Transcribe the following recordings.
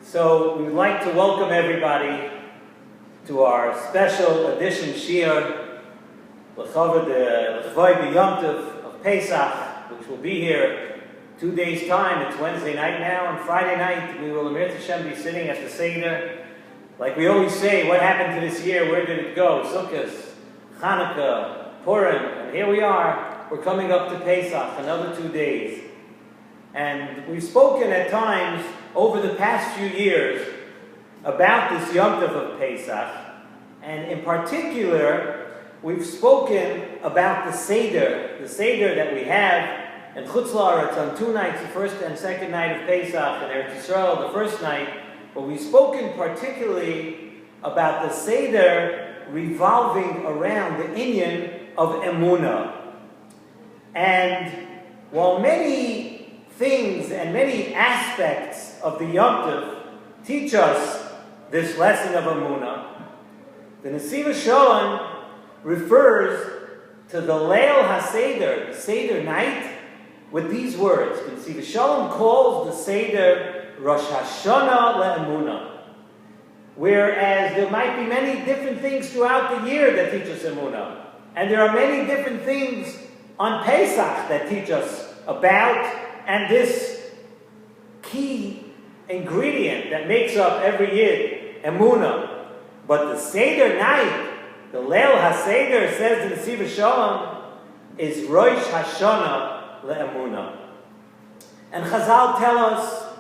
So we would like to welcome everybody to our special edition Shiur, L'chavod the Yom Tov of Pesach, which will be here 2 days' time. It's Wednesday night now, and Friday night we will, Amir Hashem, be sitting at the Seder. Like we always say, what happened to this year? Where did it go? Sukkot, Hanukkah, Purim, and here we are. We're coming up to Pesach, another 2 days. And we've spoken at times over the past few years about this Yom Tov of Pesach. And in particular, we've spoken about the Seder that we have in Chutz La'aretz on 2 nights, the first and second night of Pesach, and Eretz Yisrael, the first night. But we've spoken particularly about the Seder revolving around the inyan of Emunah. And while many things and many aspects of the Yom Tov teach us this lesson of Emunah, the Nesivos Shalom refers to the Leil HaSeder, the Seder night, with these words. The Nesivos Shalom calls the Seder Rosh Hashanah LeEmunah. Whereas there might be many different things throughout the year that teach us Emunah. And there are many different things on Pesach that teach us about and this key ingredient that makes up every Yid, Emunah. But the Seder night, the Leil HaSeder, says the Nesivos Shalom, is Rosh Hashanah LeEmunah. And Chazal tell us,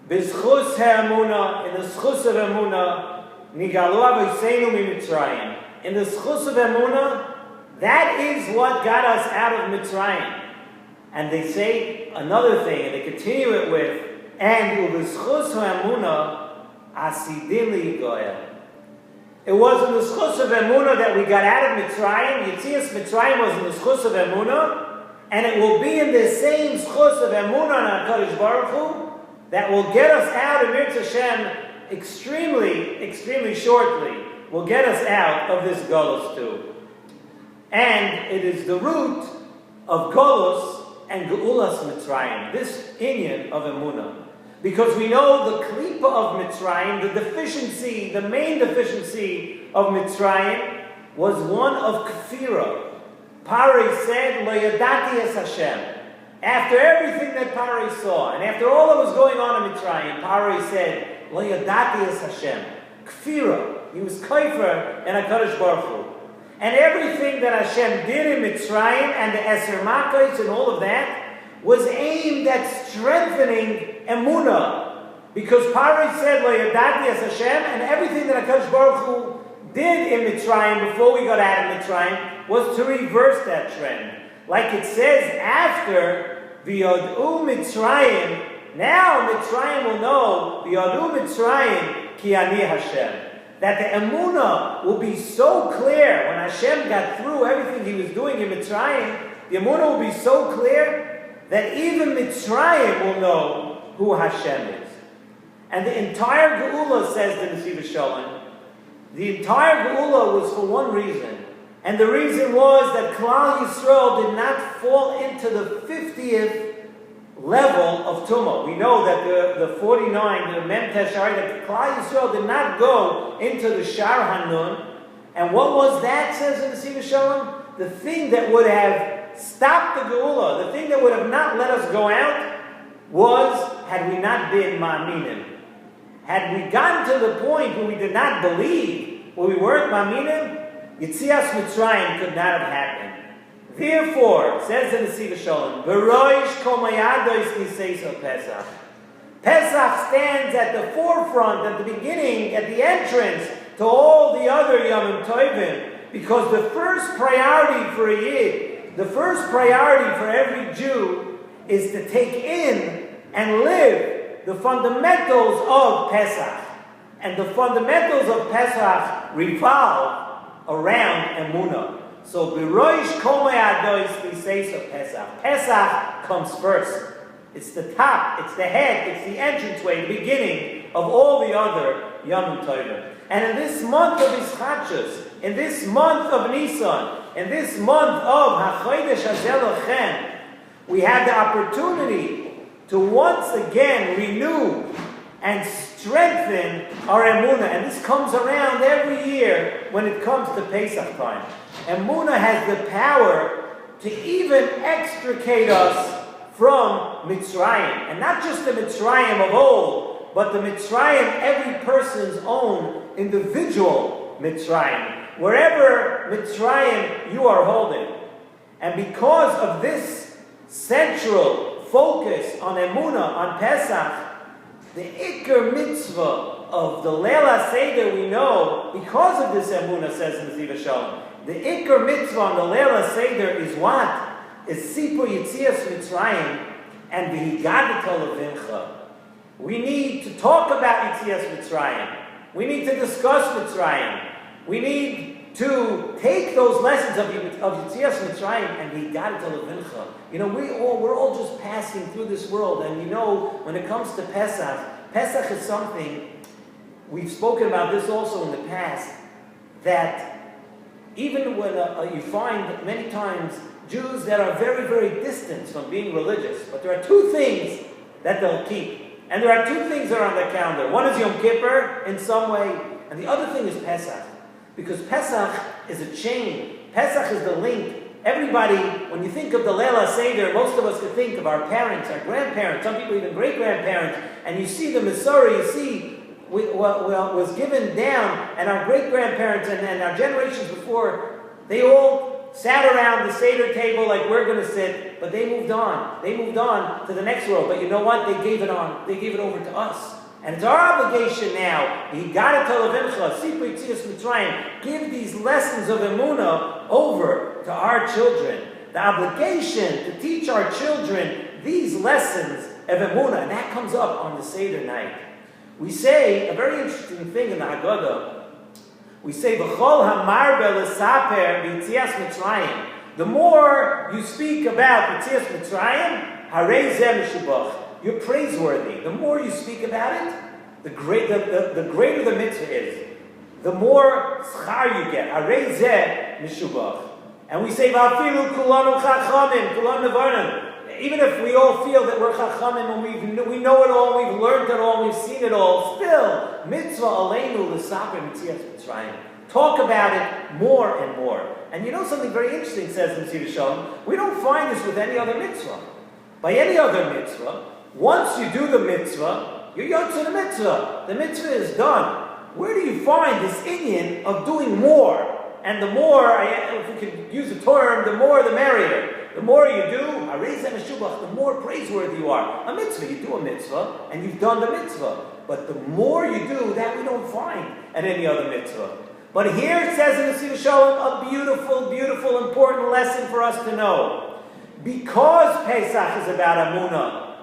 B'zchus ha'emunah, in the schus of Emunah, Nigalu Avoseinu miMitzrayim. In the schus of Emunah, that is what got us out of Mitzrayim. And they say another thing, and they continue it with, and u'b'zchus ha'emunah asidim li'goyah. It was in the schus of Emunah that we got out of Mitzrayim. Yetzias Mitzrayim was in the schus of Emunah, and it will be in the same schus of Emunah on HaKadosh Baruch Hu that will get us out of Mirz Hashem extremely shortly. Will get us out of this Golus too. And it is the root of Golus and Geulas Mitzrayim, this inyan of Emunah. Because we know the klipa of Mitzrayim, the deficiency, the main deficiency of Mitzrayim was one of kfira. Pari said, Lo yadati es Hashem. After everything that Pari saw, and after all that was going on in Mitzrayim, Pari said, Lo yadati es Hashem. Kfira. He was kaifer and HaKadosh Baruch Hu. And everything that Hashem did in Mitzrayim and the Eser Makos and all of that was aimed at strengthening Emunah. Because Pari said, Lo yadati es Hashem, and everything that HaKadosh Baruch Hu did in Mitzrayim before we got out of Mitzrayim was to reverse that trend. Like it says after, V'yod'u Mitzrayim, now Mitzrayim will know, V'yod'u Mitzrayim ki ani Hashem. That the Emunah will be so clear when Hashem got through everything he was doing in Mitzrayim. The Emunah will be so clear that even Mitzrayim will know who Hashem is. And the entire Geula, says the Nesivos Shalom, the entire Geula was for one reason. And the reason was that Klal Yisrael did not fall into the 50th level of Tumah. We know that the 49, the Mem Teshari, that Klal Yisrael did not go into the Shar Hanun. And what was that, says in the Nesivos Shalom? The thing that would have stopped the Geula, the thing that would have not let us go out, was had we not been Ma'aminim. Had we gotten to the point where we did not believe, where we weren't Ma'aminim, Yetzias Mitzrayim could not have happened. Therefore, says the Nesivos Shalom, B'roish kol mayados niseiso Pesach. Pesach stands at the forefront, at the beginning, at the entrance to all the other Yomim Tovim, because the first priority for a Yid, the first priority for every Jew, is to take in and live the fundamentals of Pesach. And the fundamentals of Pesach revolve around Emunah. So, B'roish kol mayados niseiso Pesach. Pesach comes first. It's the top, it's the head, it's the entranceway, the beginning of all the other Yom Tovim. And in this month of Ischachus, in this month of Nisan, in this month of HaChodesh Hazeh Lochem, we have the opportunity to once again renew and strengthen our emunah. And this comes around every year when it comes to Pesach time. Emunah has the power to even extricate us from Mitzrayim. And not just the Mitzrayim of old, but the Mitzrayim, every person's own individual Mitzrayim. Wherever Mitzrayim you are holding. And because of this central focus on Emunah, on Pesach, the Iker mitzvah of the Leil HaSeder we know, because of this Emunah, says in Nesivos Shalom, the Iker mitzvah on the Leil HaSeder is what? Is Sipur Yitzias Mitzrayim and V'higadatol Levincha. We need to talk about Yitzias Mitzrayim. We need to discuss Mitzrayim. We need to take those lessons of Yitzias Mitzrayim and V'higadatol Levincha. You know, we're all just passing through this world, and you know, when it comes to Pesach, Pesach is something, we've spoken about this also in the past, that even when you find many times Jews that are very, very distant from being religious, but there are two things that they'll keep. And there are two things that are on their calendar. One is Yom Kippur in some way, and the other thing is Pesach. Because Pesach is a chain. Pesach is the link. Everybody, when you think of the Leil HaSeder, most of us could think of our parents, our grandparents, some people even great-grandparents, and you see the Masorah, you see what was given down, and our great-grandparents and our generations before, they all sat around the Seder table like we're going to sit, but they moved on. They moved on to the next world. But you know what? They gave it on. They gave it over to us. And it's our obligation now, give these lessons of Emunah over to our children. The obligation to teach our children these lessons of Emunah. And that comes up on the Seder night. We say a very interesting thing in the Haggadah. We say, B'chol hamarbe l'saper b'yitzias Mitzrayim. The more you speak about Yitzias Mitzrayim, harei zeh meshubach. You're praiseworthy. The more you speak about it, the greater the mitzvah is. The more schar you get. Harei zeh meshubach. And we say, V'afilu kulanu chachamim, kulanu nevarnim. Even if we all feel that we're chachamim and we know it all, we've learned it all, we've seen it all, still, mitzvah aleinu l'saper Yitzias Mitzrayim. Talk about it more and more. And you know something very interesting, says in Nesivos Shalom, we don't find this with any other mitzvah. By any other mitzvah, once you do the mitzvah, you're yotze the mitzvah. The mitzvah is done. Where do you find this inyan of doing more? And the more, if we could use a term, the more the merrier. The more you do, the more praiseworthy you are. A mitzvah, you do a mitzvah, and you've done the mitzvah. But the more you do, that we don't find at any other mitzvah. But here it says in the Nesivos Shalom, a beautiful, beautiful, important lesson for us to know. Because Pesach is about Emunah,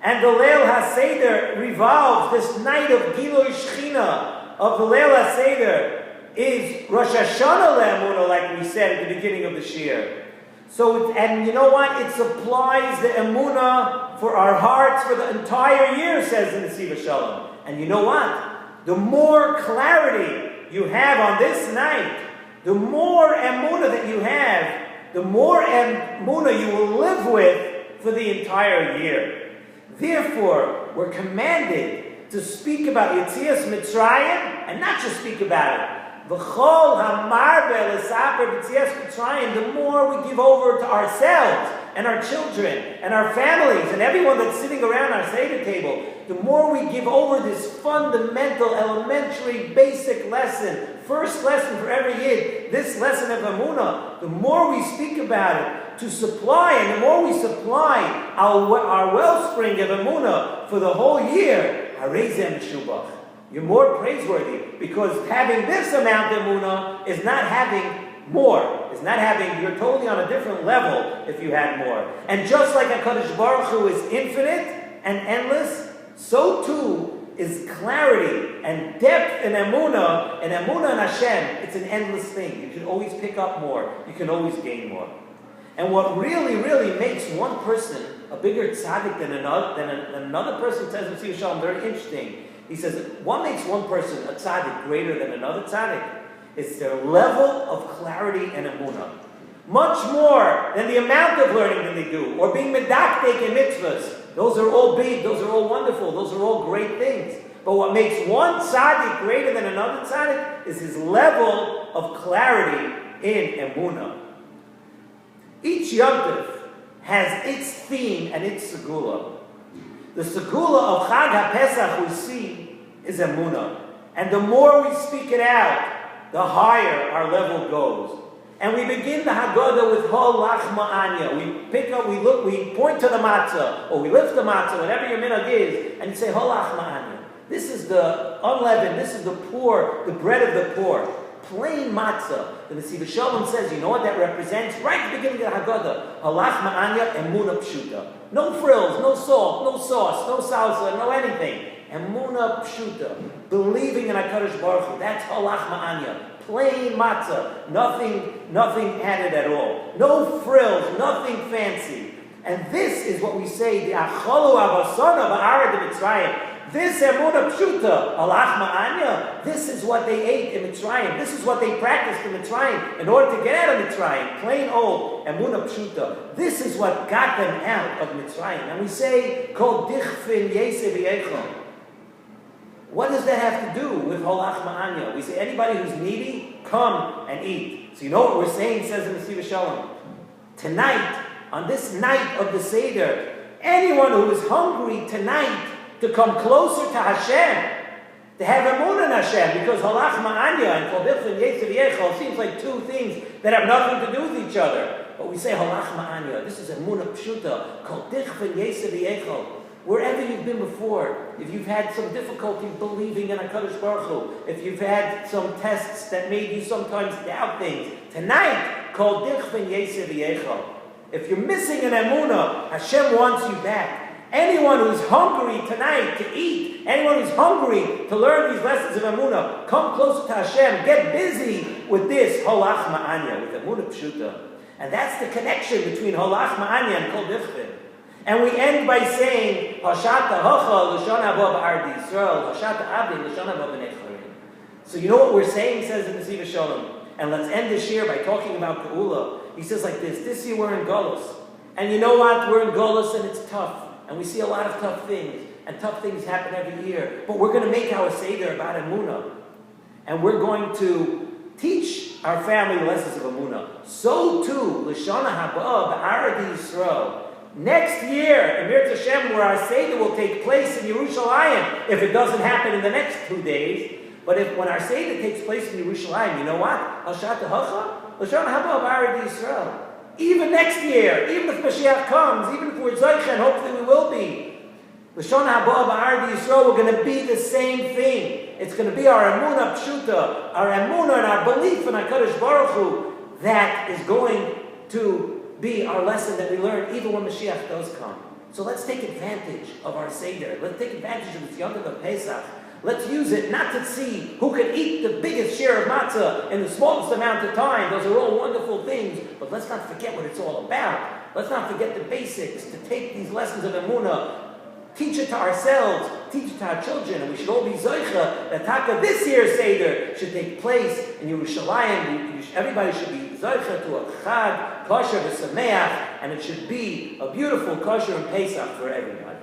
and the Leil HaSeder revolves, this night of Gilui Shechina, of the Leil HaSeder, is Rosh Hashanah le'Emunah, like we said at the beginning of the Shiur. So, and you know what? It supplies the Emunah for our hearts for the entire year, says the Nesivos Shalom. And you know what? The more clarity you have on this night, the more Emunah that you have, the more Emunah you will live with for the entire year. Therefore, we're commanded to speak about Yitzias Mitzrayim, and not just speak about it. V'chol hamarbe l'saper b'tzias Mitzrayim, the more we give over to ourselves and our children and our families and everyone that's sitting around our Seder table, the more we give over this fundamental, elementary, basic lesson, first lesson for every Yid, this lesson of Emunah, the more we speak about it to supply, and the more we supply our wellspring of Emunah for the whole year, harei zeh meshubach. You're more praiseworthy, because having this amount of Emunah is not having more. It's not having, you're totally on a different level if you had more. And just like HaKadosh Baruch Hu is infinite and endless, so too is clarity and depth in Emunah. And Emunah in Hashem, it's an endless thing. You can always pick up more. You can always gain more. And what really, really makes one person a bigger tzaddik than another person, says in Nesivos Shalom, very interesting. He says, what makes one person a tzaddik greater than another tzaddik? It's their level of clarity and emunah. Much more than the amount of learning that they do, or being medakdek in mitzvahs. Those are all big, those are all wonderful, those are all great things. But what makes one tzaddik greater than another tzaddik is his level of clarity in emunah. Each Yom Tov has its theme and its segula. The segula of Chag HaPesach we see is emunah. And the more we speak it out, the higher our level goes. And we begin the Haggadah with Holach Ma'anya. We pick up, we look, we point to the matzah, or we lift the matzah, whatever your minhag is, and you say Holach Ma'anya. This is the unleavened, this is the poor, the bread of the poor. Plain matzah. The Nesivos Shalom says, you know what that represents? Right at the beginning of the Haggadah. Holach Ma'anya, emunah pshuta. No frills, no salt, no sauce, no salsa, no anything. Emunah pshuta. Believing in HaKadosh Baruch Hu. That's Holach Ma'anya. Plain matzah, nothing added at all. No frills, nothing fancy. And this is what we say, the acholu avasana ba'arad Mitzrayim. This emunah pshuta, halach ma'anya, this is what they ate in Mitzrayim. This is what they practiced in Mitzrayim in order to get out of Mitzrayim. Plain old emunah pshuta. This is what got them out of Mitzrayim. And we say, kol dichfin yeseh v'yechon. What does that have to do with Holach Ma'anya? We say, anybody who's needy, come and eat. So you know what we're saying, says in the Nesivos Shalom. Tonight, on this night of the Seder, anyone who is hungry tonight to come closer to Hashem, to have emunah in Hashem, because Holach Ma'anya and Kol Dichfin Yetzer V'yechol seems like two things that have nothing to do with each other. But we say Holach Ma'anya, this is emunah pshuta, Kol Dichfin Yetzer V'yechol. Wherever you've been before, if you've had some difficulty believing in HaKadosh Baruch Hu, if you've had some tests that made you sometimes doubt things, tonight, Kol Dichfin Yetzer V'yechol. If you're missing an emunah, Hashem wants you back. Anyone who's hungry tonight to eat, anyone who's hungry to learn these lessons of emunah, come closer to Hashem, get busy with this Holach Ma'anya, with emunah pshuta. And that's the connection between Holach Ma'anya and Kol Dichfin. And we end by saying, Hashata Hacha L'shon Haba B'Ardi Yisrael, Hashata Abdi L'shon Haba B'nei Chorim. So you know what we're saying, says in the Nesivos Shalom. And let's end this year by talking about Geula. He says like this, this year we're in Golus. And you know what? We're in Golus and it's tough. And we see a lot of tough things. And tough things happen every year. But we're going to make our Seder about Emunah. And we're going to teach our family lessons of Emunah. So too, L'shon Haba B'Ardi Yisrael. Next year, in Mirz Hashem, where our Seder will take place in Yerushalayim, if it doesn't happen in the next 2 days, but when our Seder takes place in Yerushalayim, you know what? Hashata Hacha, L'shon Haba B'Ardi Yisrael. Even next year, even if Mashiach comes, even if we're Zoycha, and hopefully we will be, L'shon Haba B'Ardi Yisrael, we're going to be the same thing. It's going to be our emunah pshuta, our emunah and our belief in HaKadosh Baruch Hu, that is going to be our lesson that we learn even when Mashiach does come. So let's take advantage of our Seder. Let's take advantage of this Yom Tov of Pesach. Let's use it not to see who can eat the biggest share of matzah in the smallest amount of time. Those are all wonderful things. But let's not forget what it's all about. Let's not forget the basics, to take these lessons of emunah, teach it to ourselves, teach it to our children, and we should all be zoicha that Taka this year's Seder should take place in Yerushalayim. Everybody should be zoicha to a chag, kosher, v'sameach, and it should be a beautiful kosher and Pesach for everybody.